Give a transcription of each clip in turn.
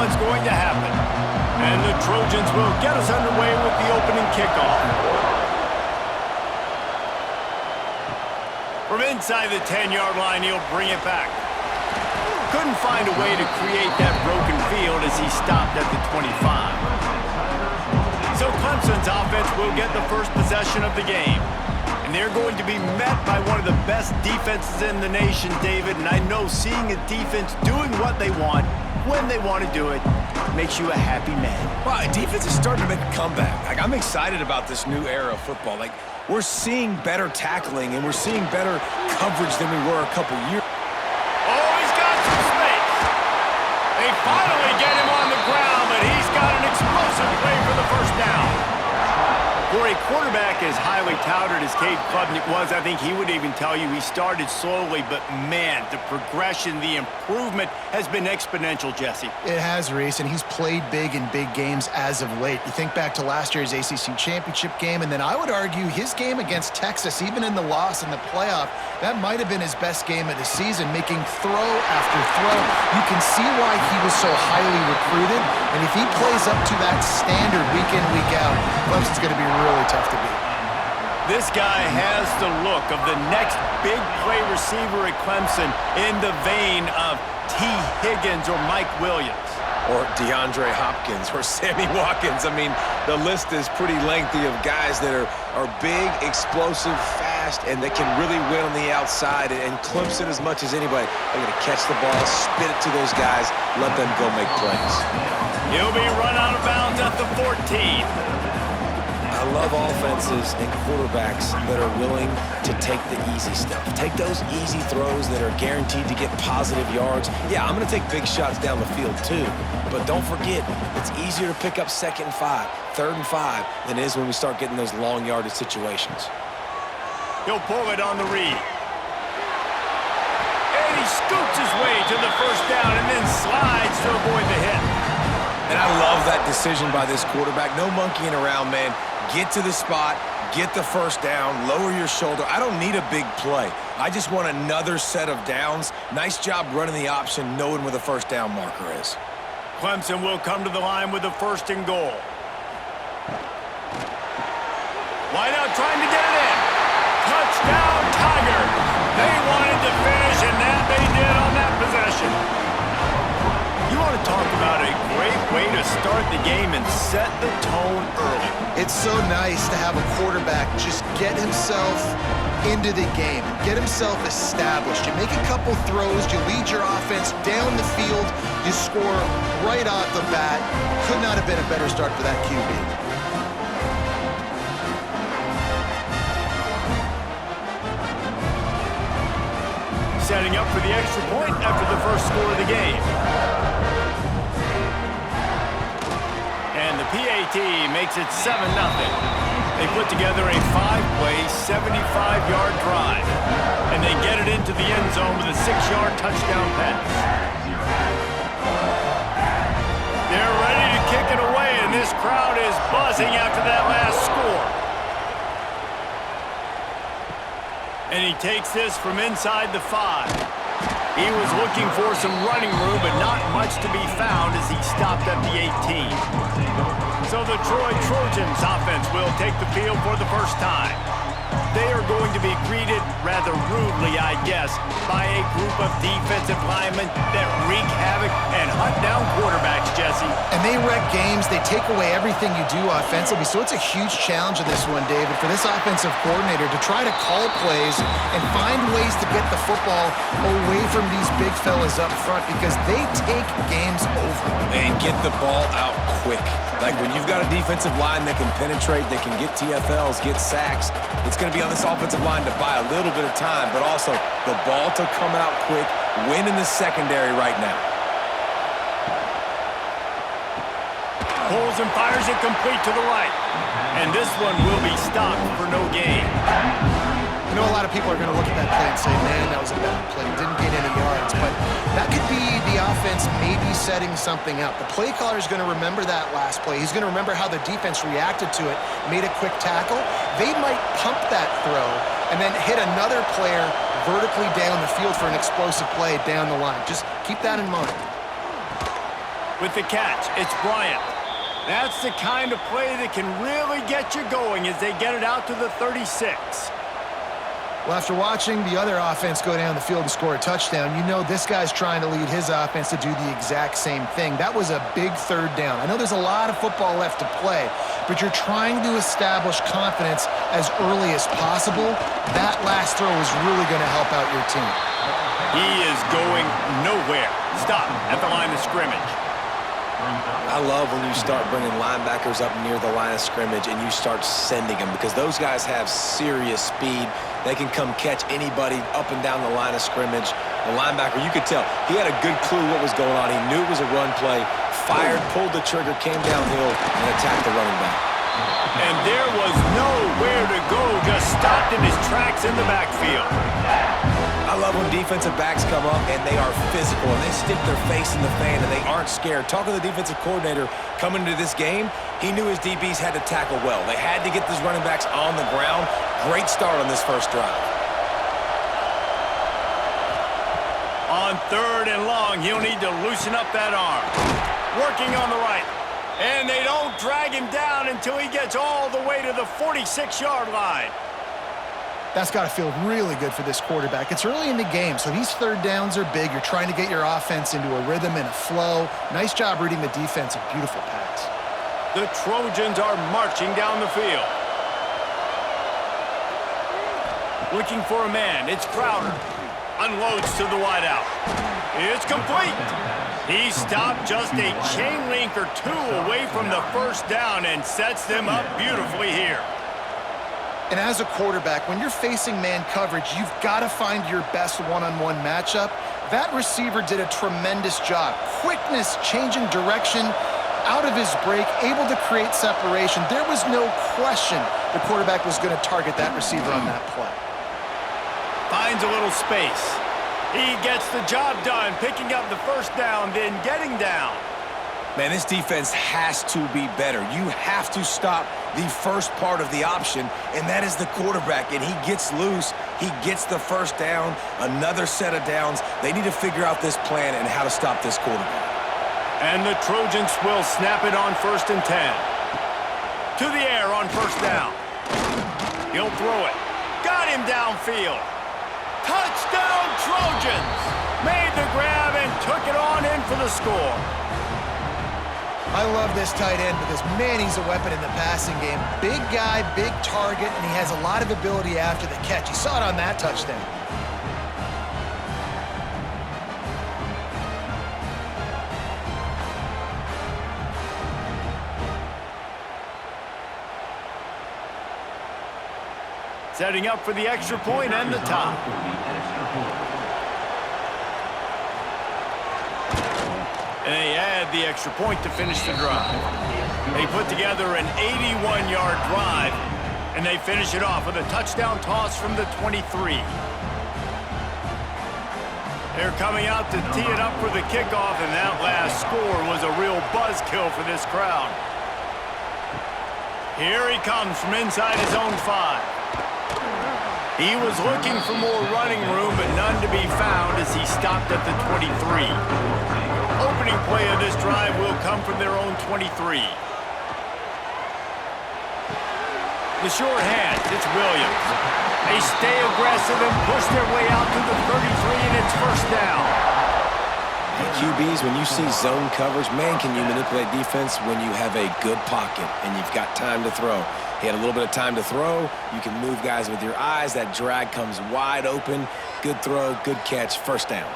what's going to happen. And the Trojans will get us underway with the opening kickoff. From inside the 10-yard line, he'll bring it back. Couldn't find a way to create that broken field as he stopped at the 25. So Clemson's offense will get the first possession of the game. And they're going to be met by one of the best defenses in the nation, David. And I know seeing a defense doing what they want, when they want to do it, makes you a happy man. Well, defense is starting to make a comeback. Like, I'm excited about this new era of football. Like, we're seeing better tackling and we're seeing better coverage than we were a couple years. Oh, he's got some space. They finally get him on the ground, but he's got an explosive play for the first down. For a quarterback as highly touted as Cade Klubnik was, I think he would even tell you he started slowly, but man, the progression, the improvement has been exponential, Jesse. It has, Reese, and he's played big in big games as of late. You think back to last year's ACC championship game, and then I would argue his game against Texas, even in the loss in the playoff, that might have been his best game of the season, making throw after throw. You can see why he was so highly recruited, and if he plays up to that standard week in, week out, Clemson's going to be really tough to beat. This guy has the look of the next big play receiver at Clemson in the vein of T. Higgins or Mike Williams. Or DeAndre Hopkins or Sammy Watkins. I mean, the list is pretty lengthy of guys that are big, explosive, fast, and that can really win on the outside. And Clemson, as much as anybody, they're going to catch the ball, spit it to those guys, let them go make plays. He'll be run out of bounds at the 14. I love offenses and quarterbacks that are willing to take the easy stuff. Take those easy throws that are guaranteed to get positive yards. Yeah, I'm going to take big shots down the field too. But don't forget, it's easier to pick up 2nd and 5, 3rd and 5 than it is when we start getting those long yardage situations. He'll pull it on the read. And he scoots his way to the first down and then slides to avoid the hit. And I love that decision by this quarterback. No monkeying around, man. Get to the spot, get the first down, lower your shoulder. I don't need a big play. I just want another set of downs. Nice job running the option, knowing where the first down marker is. Clemson will come to the line with a 1st and goal. Wide out trying to get it in. Touchdown, Tigers. They wanted to finish, and that they did on that possession. You want to talk about a great way to start the game and set the tone early. It's so nice to have a quarterback just get himself into the game, get himself established. You make a couple throws, you lead your offense down the field, you score right off the bat. Could not have been a better start for that QB. Setting up for the extra point after the first score of the game. And the PAT makes it 7-0. They put together a 5-play, 75-yard drive. And they get it into the end zone with a 6-yard touchdown pass. They're ready to kick it away, and this crowd is buzzing after that last score. And he takes this from inside the 5. He was looking for some running room, but not much to be found as he stopped at the 18. So the Trojans offense will take the field for the first time. They are going to be greeted rather rudely, I guess, by a group of defensive linemen that wreak havoc and hunt down quarterbacks, Jesse. And they wreck games. They take away everything you do offensively. So it's a huge challenge in this one, David, for this offensive coordinator to try to call plays and find ways to get the football away from these big fellas up front because they take games over. And get the ball out quick. Like when you've got a defensive line that can penetrate, that can get TFLs, get sacks, it's going to be on this offensive line to buy a little bit of time, but also the ball to come out quick, win in the secondary right now. Pulls and fires it complete to the right. And this one will be stopped for no gain. I know a lot of people are going to look at that play and say, man, that was a bad play. Didn't get any yards. But that could be the offense maybe setting something up. The play caller is going to remember that last play. He's going to remember how the defense reacted to it, made a quick tackle. They might pump that throw and then hit another player vertically down the field for an explosive play down the line. Just keep that in mind. With the catch, it's Bryant. That's the kind of play that can really get you going as they get it out to the 36. Well, after watching the other offense go down the field and score a touchdown, you know this guy's trying to lead his offense to do the exact same thing. That was a big third down. I know there's a lot of football left to play, but you're trying to establish confidence as early as possible. That last throw is really going to help out your team. He is going nowhere. Stop at the line of scrimmage. I love when you start bringing linebackers up near the line of scrimmage and you start sending them because those guys have serious speed. They can come catch anybody up and down the line of scrimmage. The linebacker, you could tell, he had a good clue what was going on. He knew it was a run play, fired, pulled the trigger, came downhill, and attacked the running back. And there was nowhere to go, just stopped in his tracks in the backfield. I love when defensive backs come up and they are physical and they stick their face in the fan and they aren't scared. Talking to the defensive coordinator coming into this game, he knew his DBs had to tackle well. They had to get these running backs on the ground. Great start on this first drive. On 3rd and long, he'll need to loosen up that arm. Working on the right. And they don't drag him down until he gets all the way to the 46-yard line. That's got to feel really good for this quarterback. It's early in the game, so these third downs are big. You're trying to get your offense into a rhythm and a flow. Nice job reading the defense. A beautiful pass. The Trojans are marching down the field. Looking for a man. It's Crowder. Unloads to the wideout. It's complete. He stopped just a chain link or two away from the first down and sets them up beautifully here. And as a quarterback, when you're facing man coverage, you've got to find your best one-on-one matchup. That receiver did a tremendous job. Quickness, changing direction, out of his break, able to create separation. There was no question the quarterback was going to target that receiver on that play. Finds a little space. He gets the job done, picking up the first down, then getting down. Man, this defense has to be better. You have to stop the first part of the option, and that is the quarterback. And he gets loose. He gets the first down, another set of downs. They need to figure out this plan and how to stop this quarterback. And the Trojans will snap it on 1st and 10. To the air on first down. He'll throw it. Got him downfield. Touchdown, Trojans! Made the grab and took it on in for the score. I love this tight end because, man, he's a weapon in the passing game. Big guy, big target, and he has a lot of ability after the catch. You saw it on that touchdown. Setting up for the extra point and the top. And they add the extra point to finish the drive. They put together an 81-yard drive, and they finish it off with a touchdown toss from the 23. They're coming out to tee it up for the kickoff, and that last score was a real buzzkill for this crowd. Here he comes from inside his own 5. He was looking for more running room, but none to be found as he stopped at the 23. Opening play of this drive will come from their own 23. The short hand, it's Williams. They stay aggressive and push their way out to the 33, and it's first down. And QBs, when you see zone coverage, man, can you manipulate defense when you have a good pocket and you've got time to throw. He had a little bit of time to throw. You can move guys with your eyes. That drag comes wide open. Good throw, good catch, first down.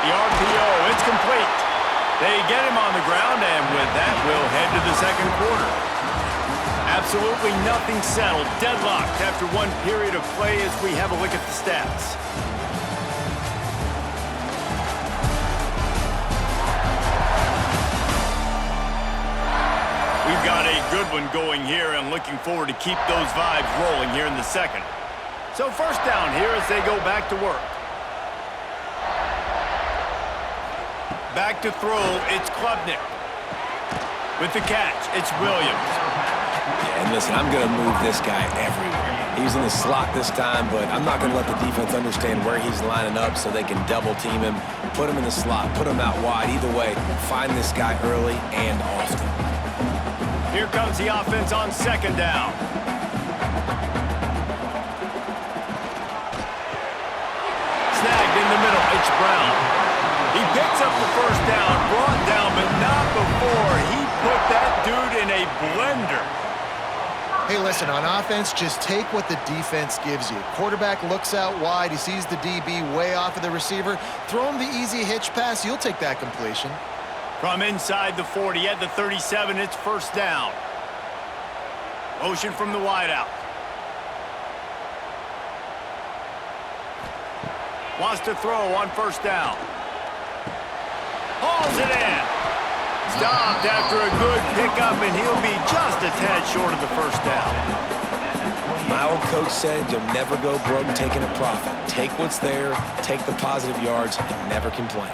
The RPO, it's complete. They get him on the ground, and with that, we'll head to the second quarter. Absolutely nothing settled. Deadlocked after one period of play as we have a look at the stats. We've got a good one going here and looking forward to keep those vibes rolling here in the second. So first down here as they go back to work. Back to throw, it's Klubnik. With the catch, it's Williams. Yeah, and listen, I'm going to move this guy everywhere. He's in the slot this time, but I'm not going to let the defense understand where he's lining up so they can double team him, put him in the slot, put him out wide. Either way, find this guy early and often. Here comes the offense on second down. Snagged in the middle, it's Brown. He picks up the first down, brought down, but not before he put that dude in a blender. Hey, listen, on offense, just take what the defense gives you. Quarterback looks out wide. He sees the DB way off of the receiver. Throw him the easy hitch pass. You'll take that completion. From inside the 40 at the 37, it's first down. Motion from the wideout. Wants to throw on first down. Hauls it in. Stopped after a good pickup, and he'll be just a tad short of the first down. My old coach said you'll never go broke taking a profit. Take what's there, take the positive yards, and never complain.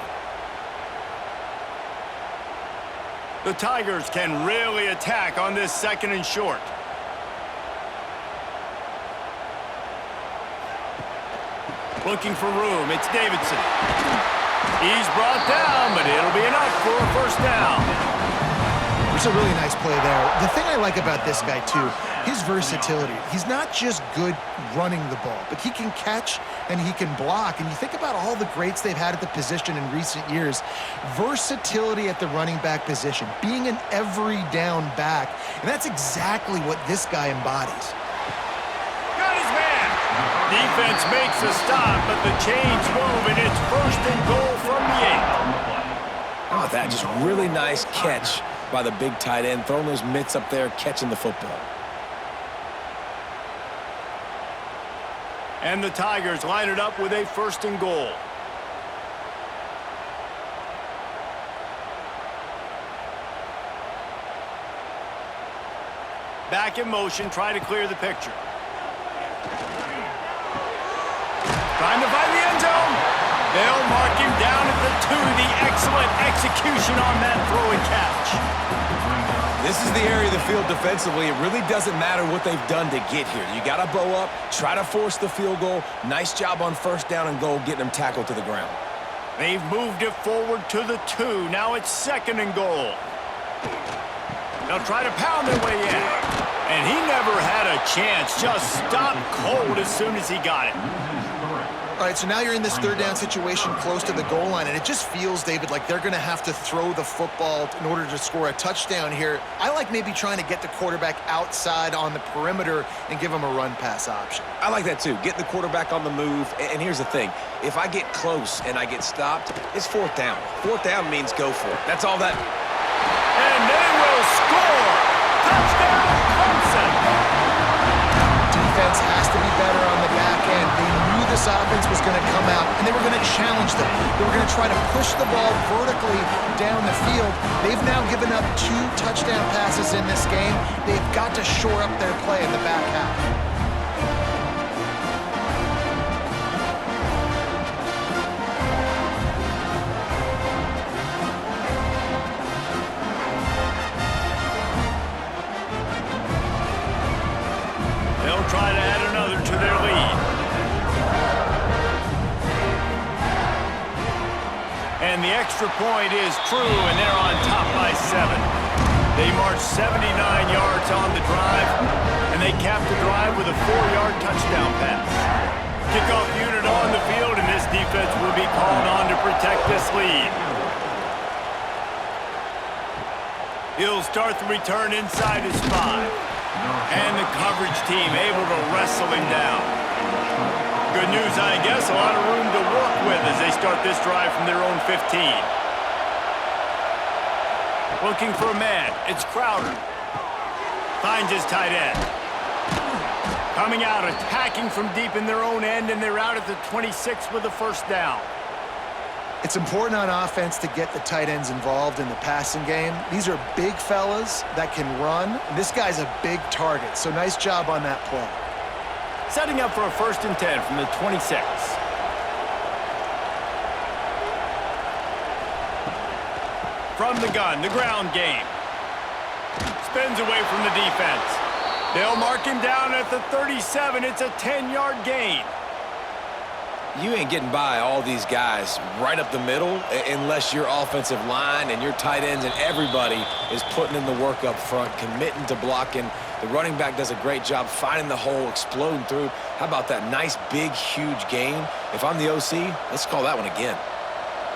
The Tigers can really attack on this second and short. Looking for room, it's Davidson. He's brought down, but it'll be enough for a first down. It's a really nice play there. The thing I like about this guy, too, his versatility. He's not just good running the ball, but he can catch and he can block. And you think about all the greats they've had at the position in recent years. Versatility at the running back position, being an every down back. And that's exactly what this guy embodies. Got his man. Defense makes a stop, but the chains move, and it's first and goal from the 8. Oh, that just really nice catch by the big tight end, throwing those mitts up there, catching the football. And the Tigers line it up with a first and goal. Back in motion, try to clear the picture. Trying to find the end zone. They'll mark him down at the 2. The excellent execution on that throw and catch. This is the area of the field defensively. It really doesn't matter what they've done to get here. You got to bow up, try to force the field goal. Nice job on first down and goal, getting them tackled to the ground. They've moved it forward to the 2. Now it's second and goal. They'll try to pound their way in. And he never had a chance. Just stopped cold as soon as he got it. All right, so now you're in this third down situation close to the goal line, and it just feels, David, like they're going to have to throw the football in order to score a touchdown here. I like maybe trying to get the quarterback outside on the perimeter and give him a run-pass option. I like that, too. Get the quarterback on the move. And here's the thing. If I get close and I get stopped, it's fourth down. Fourth down means go for it. That's all that. And they will score. Touchdown, Clemson. Defense has to be better on the back end. They knew this offense was going to come out, and they were going to challenge them. They were going to try to push the ball vertically down the field. They've now given up 2 touchdown passes in this game. They've got to shore up their play in the back half. They'll try to add another to their lead. And the extra point is true, and they're on top by 7. They march 79 yards on the drive, and they cap the drive with a 4-yard touchdown pass. Kickoff unit on the field, and this defense will be called on to protect this lead. He'll start the return inside his 5. And the coverage team able to wrestle him down. Good news, I guess, a lot of room to work with as they start this drive from their own 15. Looking for a man, it's Crowder. Finds his tight end. Coming out, attacking from deep in their own end, and they're out at the 26 with a first down. It's important on offense to get the tight ends involved in the passing game. These are big fellas that can run. This guy's a big target, so nice job on that play. Setting up for a first and 10 from the 26. From the gun, the ground game. Spins away from the defense. They'll mark him down at the 37. It's a 10-yard gain. You ain't getting by all these guys right up the middle unless your offensive line and your tight ends and everybody is putting in the work up front, committing to blocking. The running back does a great job finding the hole, exploding through. How about that nice, big, huge gain? If I'm the OC, let's call that one again.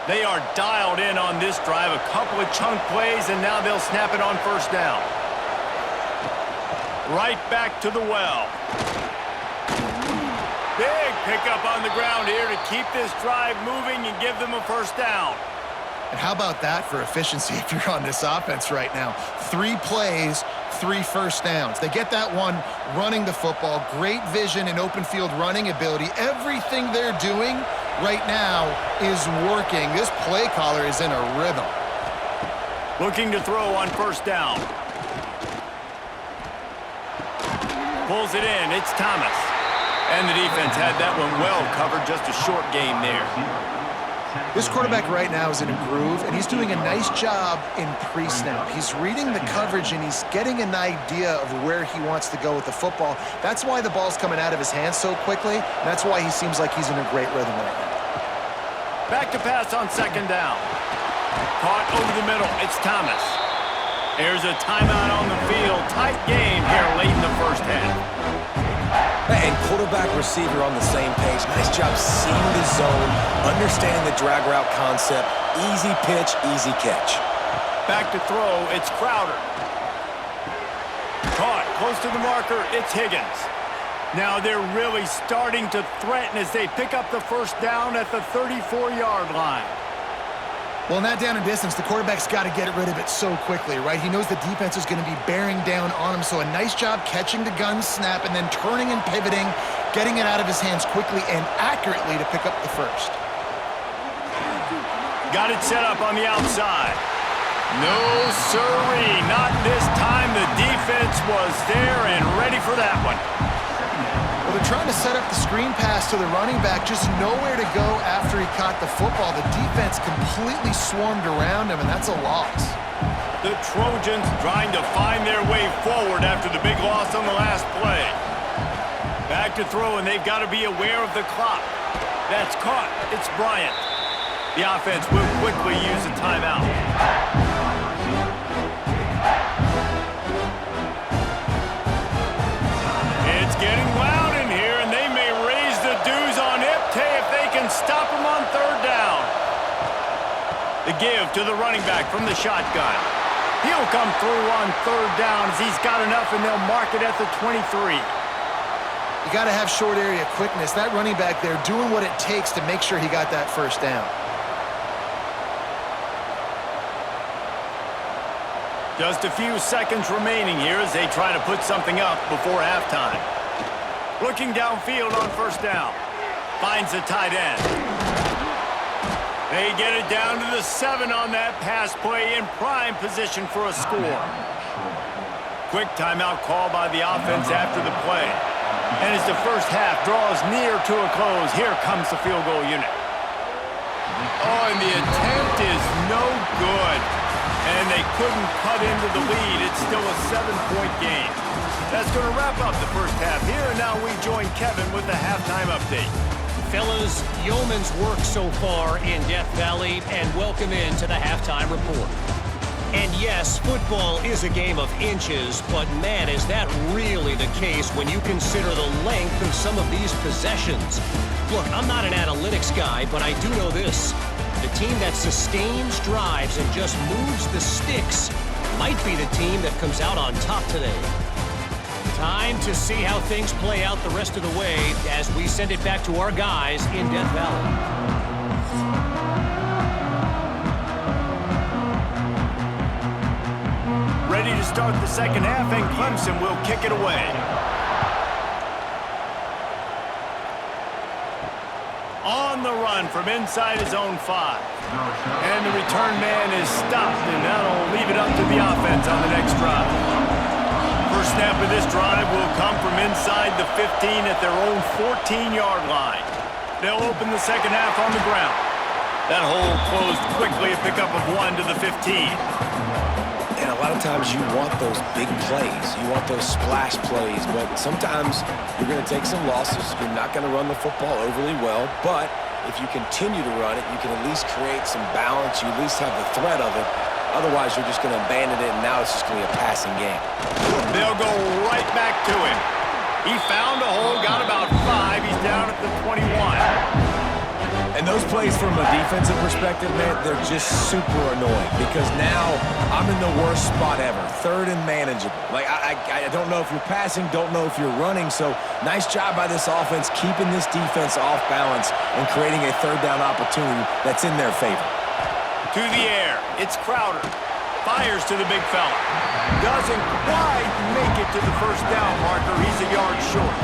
They are dialed in on this drive. A couple of chunk plays, and now they'll snap it on first down. Right back to the well. Big pickup on the ground here to keep this drive moving and give them a first down. And how about that for efficiency if you're on this offense right now? 3 plays, 3 first downs. They get that one running the football, great vision and open field running ability. Everything they're doing right now is working. This play caller is in a rhythm. Looking to throw on first down. Pulls it in. It's Thomas. And the defense had that one well covered. Just a short game there. This quarterback right now is in a groove, and he's doing a nice job in pre-snap. He's reading the coverage, and he's getting an idea of where he wants to go with the football. That's why the ball's coming out of his hands so quickly. That's why he seems like he's in a great rhythm right now. Back to pass on second down. Caught over the middle. It's Thomas. There's a timeout on the field. Tight game here late in the first half. And quarterback, receiver on the same page. Nice job seeing the zone, understanding the drag route concept. Easy pitch, easy catch. Back to throw, it's Crowder. Caught, close to the marker, it's Higgins. Now they're really starting to threaten as they pick up the first down at the 34-yard line. Well, in that down and distance, the quarterback's got to get rid of it so quickly, right? He knows the defense is going to be bearing down on him, so a nice job catching the gun snap and then turning and pivoting, getting it out of his hands quickly and accurately to pick up the first. Got it set up on the outside. No sirree, not this time. The defense was there and ready for that one. Well, they're trying to set up the screen pass to the running back, just nowhere to go after he caught the football. The defense completely swarmed around him, and that's a loss. The Trojans trying to find their way forward after the big loss on the last play. Back to throw, and they've got to be aware of the clock. That's caught. It's Bryant. The offense will quickly use a timeout. It's getting loud in here, and they may raise the dues on Ipte if they can stop him on third down. The give to the running back from the shotgun. He'll come through on third down as he's got enough, and they'll mark it at the 23. You got to have short area quickness. That running back there doing what it takes to make sure he got that first down. Just a few seconds remaining here as they try to put something up before halftime. Looking downfield on first down. Finds the tight end. They get it down to the 7 on that pass play in prime position for a score. Quick timeout call by the offense after the play. And as the first half draws near to a close, here comes the field goal unit. Oh, and the attempt is no good. And they couldn't cut into the lead. It's still a 7-point game. That's going to wrap up the first half here. And now we join Kevin with the halftime update. Fellas, yeoman's work so far in Death Valley, and welcome into the halftime report. And yes, football is a game of inches, but man, is that really the case when you consider the length of some of these possessions. Look, I'm not an analytics guy, but I do know this. The team that sustains drives and just moves the sticks might be the team that comes out on top today. Time to see how things play out the rest of the way as we send it back to our guys in Death Valley. Ready to start the second half, and Clemson will kick it away. On the run from inside his own 5. And the return man is stopped, and that'll leave it up to the offense on the next drive. First snap of this drive will come from inside the 15 at their own 14-yard line. They'll open the second half on the ground. That hole closed quickly, a pickup of 1 to the 15. And a lot of times you want those big plays. You want those splash plays, but sometimes you're going to take some losses. You're not going to run the football overly well, but if you continue to run it, you can at least create some balance. You at least have the threat of it. Otherwise, you're just going to abandon it, and now it's just going to be a passing game. They'll go right back to him. He found a hole, got about 5. He's down at the 21. And those plays from a defensive perspective, man, they're just super annoying because now I'm in the worst spot ever, third and manageable. Like, I don't know if you're passing, don't know if you're running, so nice job by this offense keeping this defense off balance and creating a third down opportunity that's in their favor. To the air, it's Crowder. Fires to the big fella. Doesn't quite make it to the first down marker. He's a yard short.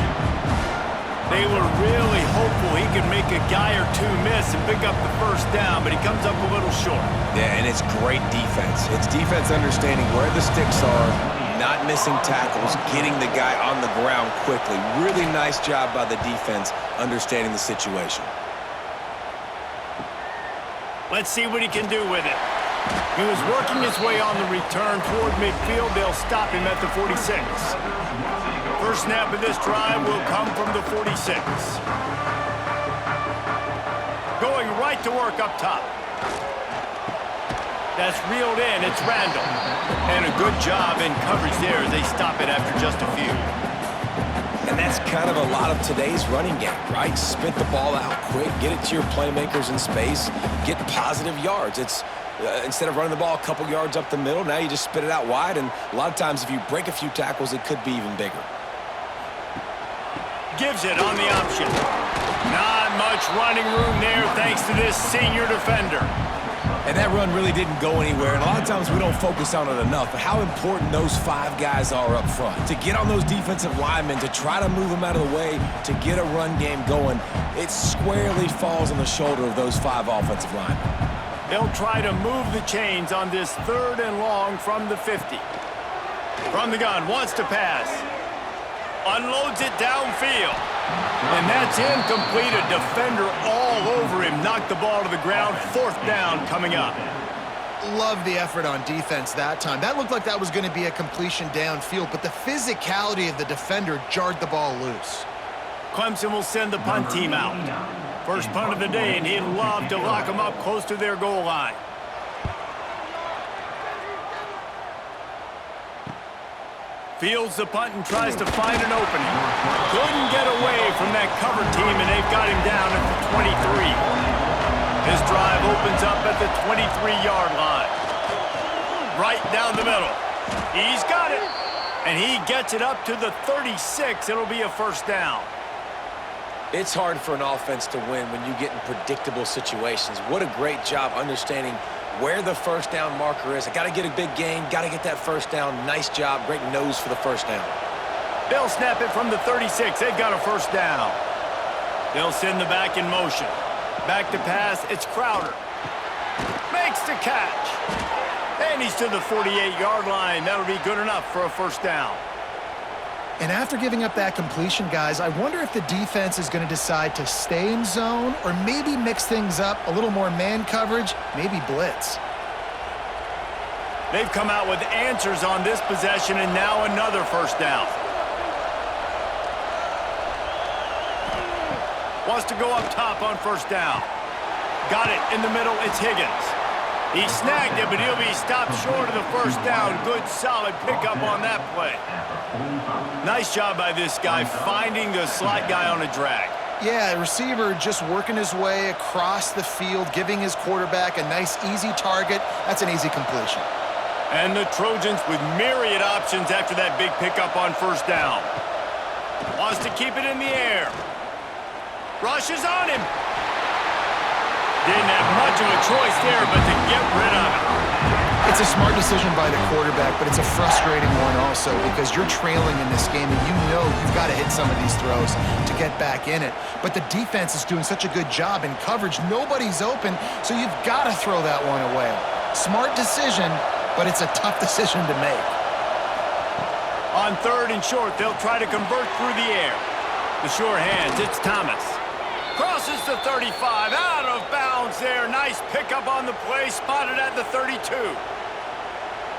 They were really hopeful he could make a guy or two miss and pick up the first down, but he comes up a little short. Yeah, and it's great defense. It's defense understanding where the sticks are, not missing tackles, getting the guy on the ground quickly. Really nice job by the defense understanding the situation. Let's see what he can do with it. He was working his way on the return toward midfield. They'll stop him at the 46. First snap of this drive will come from the 46. Going right to work up top. That's reeled in. It's Randall. And a good job in coverage there as they stop it after just a few. And that's kind of a lot of today's running game, right? Spit the ball out quick, get it to your playmakers in space, get positive yards. It's instead of running the ball a couple yards up the middle, now you just spit it out wide, and a lot of times if you break a few tackles, it could be even bigger. Gives it on the option. Not much running room there thanks to this senior defender. And that run really didn't go anywhere, and a lot of times we don't focus on it enough, but how important those 5 guys are up front. To get on those defensive linemen, to try to move them out of the way, to get a run game going, it squarely falls on the shoulder of those 5 offensive linemen. They'll try to move the chains on this 3rd and long from the 50. From the gun, wants to pass. Unloads it downfield. And that's incomplete. A defender all over him. Knocked the ball to the ground. 4th down coming up. Love the effort on defense that time. That looked like that was going to be a completion downfield, but the physicality of the defender jarred the ball loose. Clemson will send the punt team out. First punt of the day, and he'd love to lock them up close to their goal line. Fields the punt and tries to find an opening. Couldn't get away from that cover team, and they've got him down at the 23. This drive opens up at the 23-yard line. Right down the middle. He's got it. And he gets it up to the 36. It'll be a first down. It's hard for an offense to win when you get in predictable situations. What a great job understanding where the first down marker is. I got to get a big gain, got to get that first down. Nice job, great nose for the first down. They'll snap it from the 36. They've got a first down. They'll send the back in motion. Back to pass, it's Crowder. Makes the catch. And he's to the 48-yard line. That'll be good enough for a first down. And after giving up that completion, guys, I wonder if the defense is going to decide to stay in zone or maybe mix things up, a little more man coverage, maybe blitz. They've come out with answers on this possession, and now another first down. Wants to go up top on first down. Got it in the middle, it's Higgins. He snagged it, but he'll be stopped short of the first down. Good, solid pickup on that play. Nice job by this guy finding the slot guy on a drag. Yeah, the receiver just working his way across the field, giving his quarterback a nice, easy target. That's an easy completion. And the Trojans with myriad options after that big pickup on first down. Wants to keep it in the air. Rushes on him. Didn't have much of a choice there, but to get rid of it. It's a smart decision by the quarterback, but it's a frustrating one also because you're trailing in this game and you know you've got to hit some of these throws to get back in it. But the defense is doing such a good job in coverage. Nobody's open, so you've got to throw that one away. Smart decision, but it's a tough decision to make. On 3rd and short, they'll try to convert through the air. The sure hands, it's Thomas. Crosses the 35, out of bounds there. Nice pickup on the play, spotted at the 32.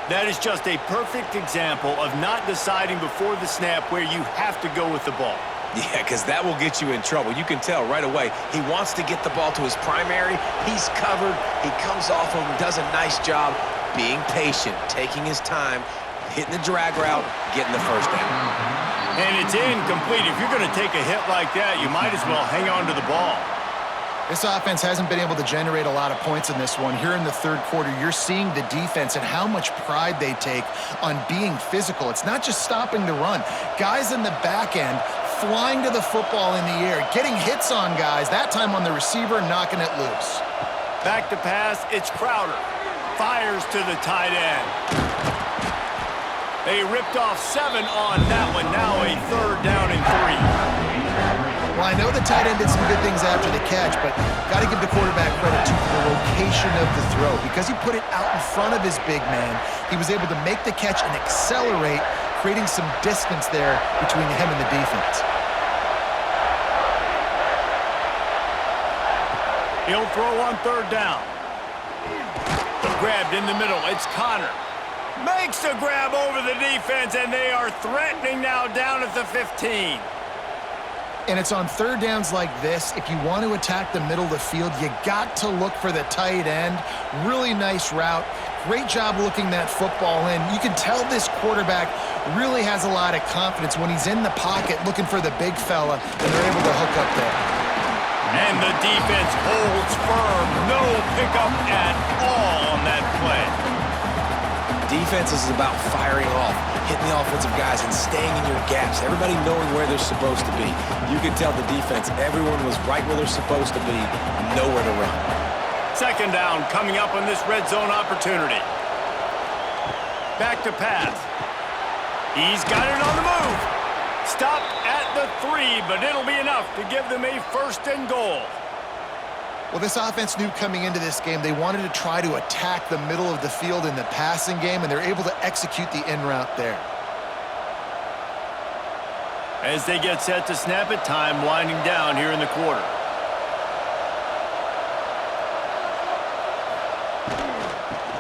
That is just a perfect example of not deciding before the snap where you have to go with the ball. Yeah, because that will get you in trouble. You can tell right away. He wants to get the ball to his primary. He's covered. He comes off him, does a nice job being patient, taking his time, hitting the drag route, getting the first down. And it's incomplete. If you're going to take a hit like that, you might as well hang on to the ball. This offense hasn't been able to generate a lot of points in this one. Here in the third quarter, you're seeing the defense and how much pride they take on being physical. It's not just stopping the run. Guys in the back end flying to the football in the air, getting hits on guys, that time on the receiver, knocking it loose. Back to pass, it's Crowder. Fires to the tight end. They ripped off 7 on that one. Now a third down and 3. Well, I know the tight end did some good things after the catch, but got to give the quarterback credit to the location of the throw. Because he put it out in front of his big man, he was able to make the catch and accelerate, creating some distance there between him and the defense. He'll throw on third down. Grabbed in the middle. It's Connor. Makes the grab over the defense, and they are threatening now down at the 15. And it's on third downs like this. If you want to attack the middle of the field, you got to look for the tight end. Really nice route. Great job looking that football in. You can tell this quarterback really has a lot of confidence when he's in the pocket looking for the big fella, and they're able to hook up there. And the defense holds firm. No pickup at all on that play. Defense is about firing off, hitting the offensive guys and staying in your gaps. Everybody knowing where they're supposed to be. You can tell the defense, everyone was right where they're supposed to be, nowhere to run. Second down coming up on this red zone opportunity. Back to pass. He's got it on the move. Stopped at the 3, but it'll be enough to give them a first and goal. Well, this offense knew coming into this game they wanted to try to attack the middle of the field in the passing game, and they're able to execute the in route there. As they get set to snap it, time winding down here in the quarter.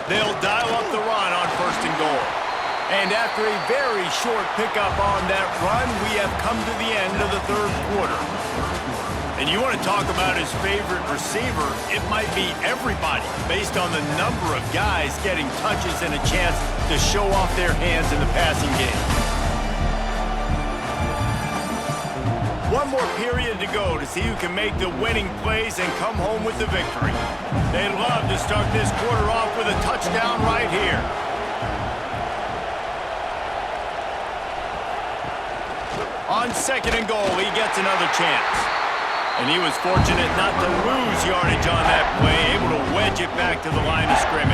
They'll dial up the run on first and goal. And after a very short pickup on that run, we have come to the end of the third quarter. And you want to talk about his favorite receiver, it might be everybody based on the number of guys getting touches and a chance to show off their hands in the passing game. One more period to go to see who can make the winning plays and come home with the victory. They'd love to start this quarter off with a touchdown right here. On second and goal, he gets another chance. And he was fortunate not to lose yardage on that play, able to wedge it back to the line of scrimmage.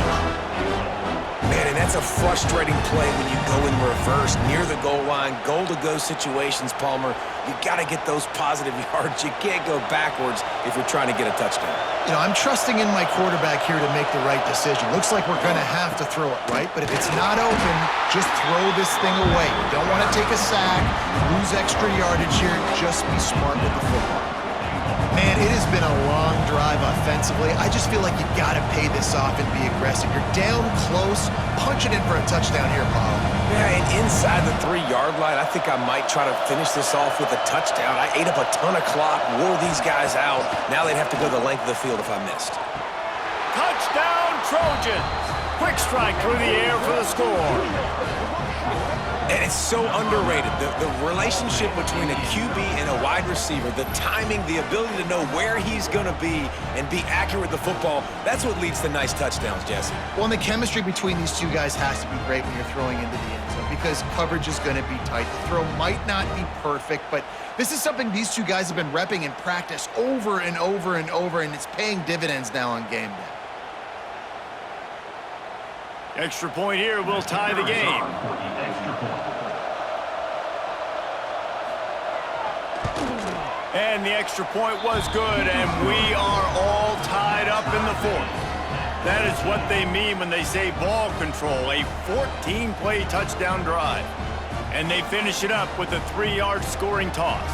Man, and that's a frustrating play when you go in reverse near the goal line, goal-to-go situations, Palmer. You got to get those positive yards. You can't go backwards if you're trying to get a touchdown. You know, I'm trusting in my quarterback here to make the right decision. Looks like we're going to have to throw it, right? But if it's not open, just throw this thing away. You don't want to take a sack, lose extra yardage here. Just be smart with the football. Man, it has been a long drive offensively. I just feel like you got to pay this off and be aggressive. You're down close. Punch it in for a touchdown here, Paul. Yeah, and inside the 3-yard line, I think I might try to finish this off with a touchdown. I ate up a ton of clock, wore these guys out. Now they'd have to go the length of the field if I missed. Touchdown, Trojans! Quick strike through the air for the score. And it's so underrated. The relationship between a QB and a wide receiver, the timing, the ability to know where he's going to be and be accurate with the football, that's what leads to nice touchdowns, Jesse. Well, and the chemistry between these two guys has to be great when you're throwing into the end zone because coverage is going to be tight. The throw might not be perfect, but this is something these two guys have been repping in practice over and over and over, and it's paying dividends now on game day. Extra point here will tie the game. And the extra point was good, and we are all tied up in the fourth. That is what they mean when they say ball control, a 14-play touchdown drive. And they finish it up with a 3-yard scoring toss.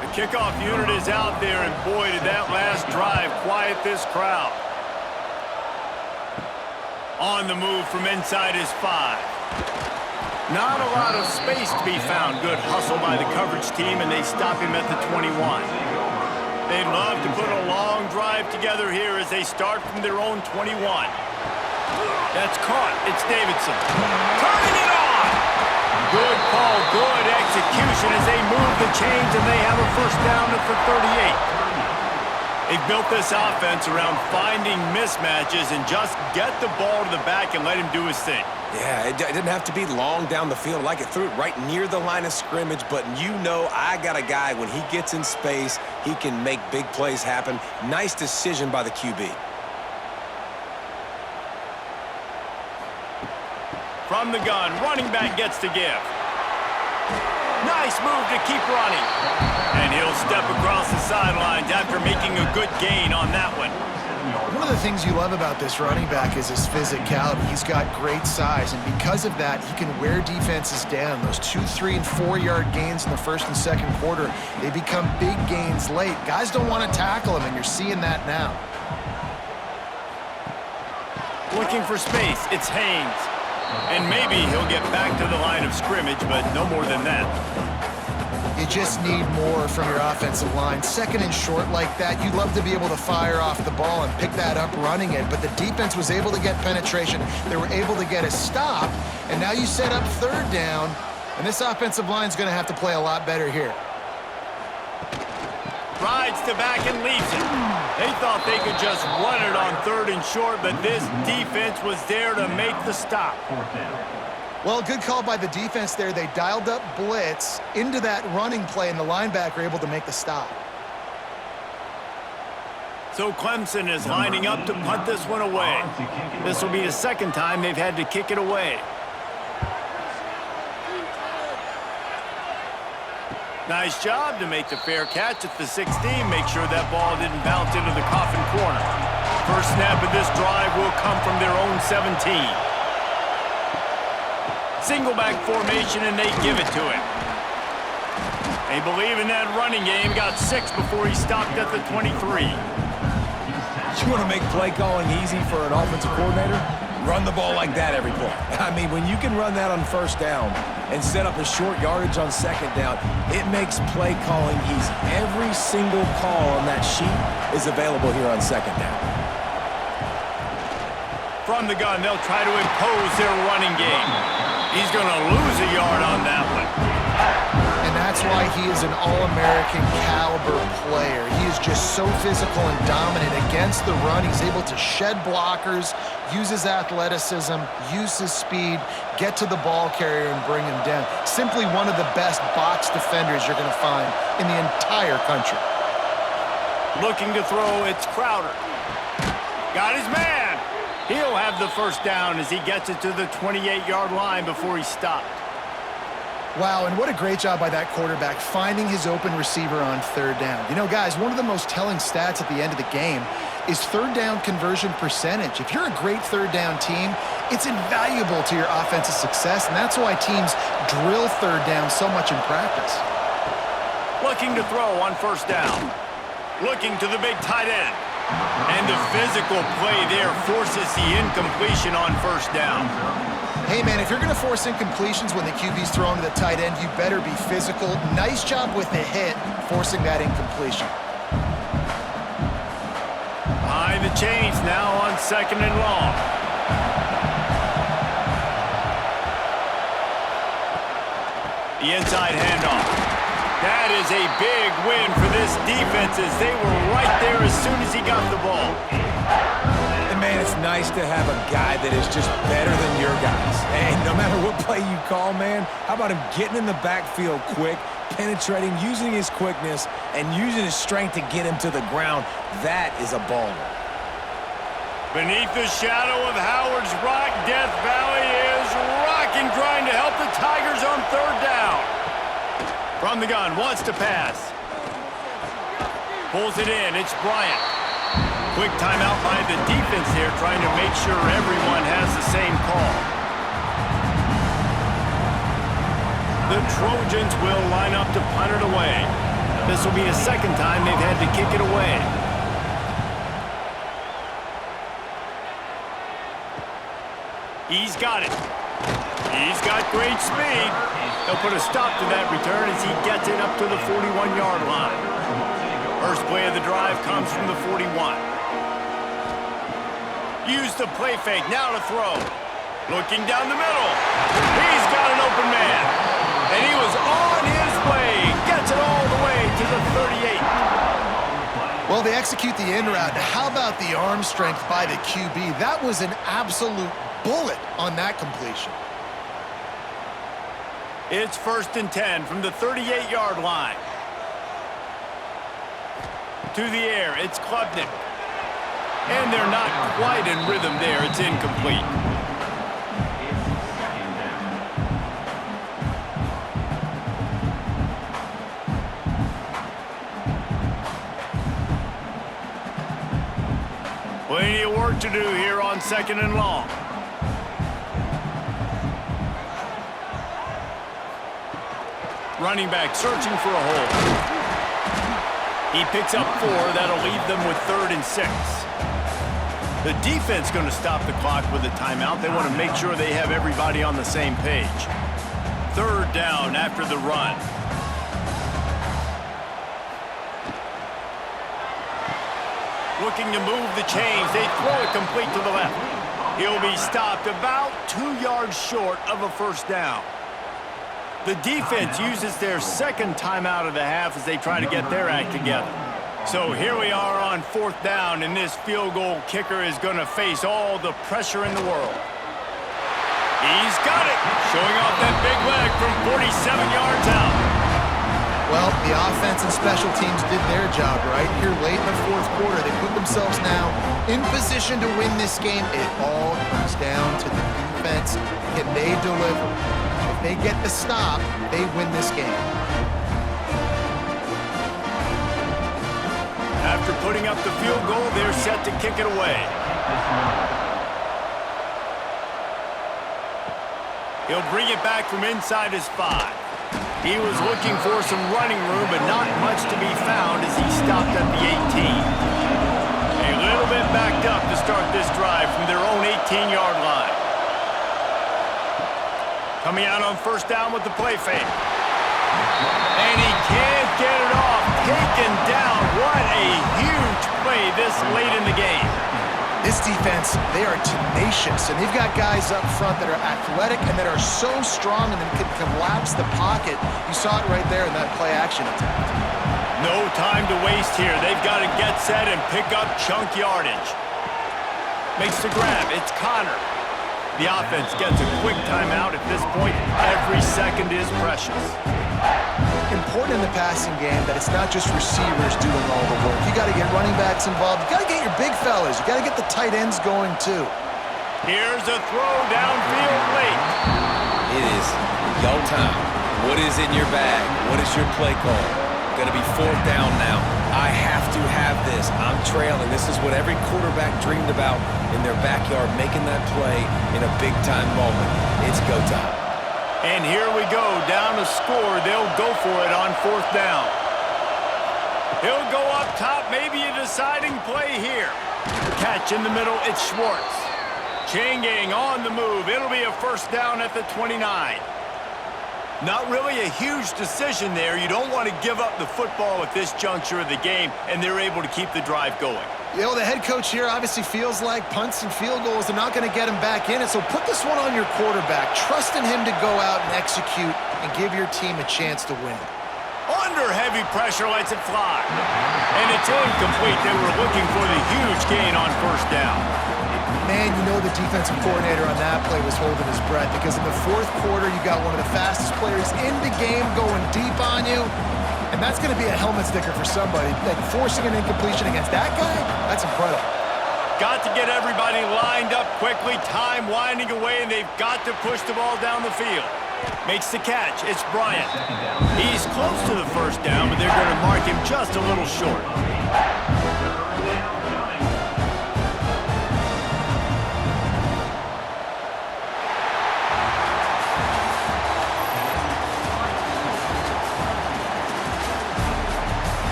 The kickoff unit is out there, and boy, did that last drive quiet this crowd. On the move from inside his 5. Not a lot of space to be found. Good hustle by the coverage team, and they stop him at the 21. They'd love to put a long drive together here as they start from their own 21. That's caught. It's Davidson. Turning it on! Good call, good execution as they move the chains, and they have a first down at the 38. They've built this offense around finding mismatches and just get the ball to the back and let him do his thing. Yeah, it didn't have to be long down the field. Like it threw it right near the line of scrimmage, but you know I got a guy, when he gets in space, he can make big plays happen. Nice decision by the QB. From the gun, running back gets to give. Nice move to keep running. And he'll step across the sidelines after making a good gain on that one. One of the things you love about this running back is his physicality. He's got great size, and because of that, he can wear defenses down. Those 2, 3, and 4-yard gains in the first and second quarter, they become big gains late. Guys don't want to tackle him, and you're seeing that now. Looking for space, it's Haynes. And maybe he'll get back to the line of scrimmage, but no more than that. You just need more from your offensive line. Second and short like that, you'd love to be able to fire off the ball and pick that up running it, but the defense was able to get penetration. They were able to get a stop, and now you set up third down, and this offensive line is going to have to play a lot better here. Rides to back and leaves it. They thought they could just run it on third and short, but this defense was there to make the stop. Well, good call by the defense there. They dialed up blitz into that running play, and the linebacker able to make the stop. So Clemson is lining up to punt this one away. This will be the second time they've had to kick it away. Nice job to make the fair catch at the 16. Make sure that ball didn't bounce into the coffin corner. First snap of this drive will come from their own 17. Single back formation, and they give it to him. They believe in that running game. Got 6 before he stopped at the 23. You want to make play calling easy for an offensive coordinator? Run the ball like that every play. I mean, when you can run that on first down and set up a short yardage on second down, it makes play calling easy. Every single call on that sheet is available here on second down. From the gun, they'll try to impose their running game. He's going to lose a yard on that one. And that's why he is an All-American caliber player. He is just so physical and dominant against the run. He's able to shed blockers, use his athleticism, use his speed, get to the ball carrier and bring him down. Simply one of the best box defenders you're going to find in the entire country. Looking to throw, it's Crowder. Got his man. He'll have the first down as he gets it to the 28-yard line before he stopped. Wow, and what a great job by that quarterback finding his open receiver on third down. You know, guys, one of the most telling stats at the end of the game is third down conversion percentage. If you're a great third down team, it's invaluable to your offensive success, and that's why teams drill third down so much in practice. Looking to throw on first down. Looking to the big tight end. And the physical play there forces the incompletion on first down. Hey, man, if you're going to force incompletions when the QB's throwing to the tight end, you better be physical. Nice job with the hit, forcing that incompletion. Behind the chains now on second and long. The inside handoff. That is a big win for this defense as they were right there as soon as he got the ball. And, man, it's nice to have a guy that is just better than your guys. And no matter what play you call, man, how about him getting in the backfield quick, penetrating, using his quickness, and using his strength to get him to the ground? That is a baller. Beneath the shadow of Howard's Rock, Death Valley is rocking, trying to help the Tigers on third down. From the gun, wants to pass. Pulls it in, it's Bryant. Quick timeout by the defense here, trying to make sure everyone has the same call. The Trojans will line up to punt it away. This will be the second time they've had to kick it away. He's got it. He's got great speed. He'll put a stop to that return as he gets it up to the 41-yard line. First play of the drive comes from the 41. Use the play fake, now to throw. Looking down the middle. He's got an open man. And he was on his way. Gets it all the way to the 38. Well, they execute the in route. How about the arm strength by the QB? That was an absolute bullet on that completion. It's 1st and 10 from the 38-yard line. To the air, it's Klubnik. And they're not quite in rhythm there. It's incomplete. Plenty of work to do here on 2nd and long. Running back searching for a hole. He picks up 4. That'll leave them with 3rd and 6. The defense going to stop the clock with a timeout. They want to make sure they have everybody on the same page. 3rd down after the run. Looking to move the chains. They throw it complete to the left. He'll be stopped about 2 yards short of a 1st down. The defense uses their 2nd timeout of the half as they try to get their act together. So here we are on 4th down, and this field goal kicker is going to face all the pressure in the world. He's got it, showing off that big leg from 47 yards out. Well, the offense and special teams did their job, right? Here late in the 4th quarter, they put themselves now in position to win this game. It all comes down to the defense. Can they deliver? If they get the stop, they win this game. After putting up the field goal, they're set to kick it away. He'll bring it back from inside his 5. He was looking for some running room, but not much to be found as he stopped at the 18. A little bit backed up to start this drive from their own 18-yard line. Coming out on 1st down with the play fake. And he can't get it off. Taken down. What a huge play this late in the game. This defense, they are tenacious, and they've got guys up front that are athletic and that are so strong and that can collapse the pocket. You saw it right there in that play-action attempt. No time to waste here. They've got to get set and pick up chunk yardage. Makes the grab. It's Connor. The offense gets a quick timeout at this point. Every second is precious. Important in the passing game that it's not just receivers doing all the work. You got to get running backs involved. You got to get your big fellas. You got to get the tight ends going too. Here's a throw downfield late. It is yo time. What is in your bag? What is your play call? Going to be 4th down now. I have to have this. I'm trailing. This is what every quarterback dreamed about in their backyard, making that play in a big-time moment. It's go time. And here we go, down to score. They'll go for it on 4th down. He'll go up top, maybe a deciding play here. Catch in the middle, it's Schwartz. Chain gang on the move. It'll be a 1st down at the 29. Not really a huge decision there. You don't want to give up the football at this juncture of the game, and they're able to keep the drive going. You know, the head coach here obviously feels like punts and field goals are not going to get him back in it, so put this one on your quarterback. Trust in him to go out and execute and give your team a chance to win. Under heavy pressure, lets it fly. And it's incomplete. They were looking for the huge gain on 1st down. Man, you know the defensive coordinator on that play was holding his breath because in the 4th quarter, you got one of the fastest players in the game going deep on you. And that's going to be a helmet sticker for somebody. Like forcing an incompletion against that guy, that's incredible. Got to get everybody lined up quickly. Time winding away, and they've got to push the ball down the field. Makes the catch. It's Bryant. He's close to the 1st down, but they're going to mark him just a little short.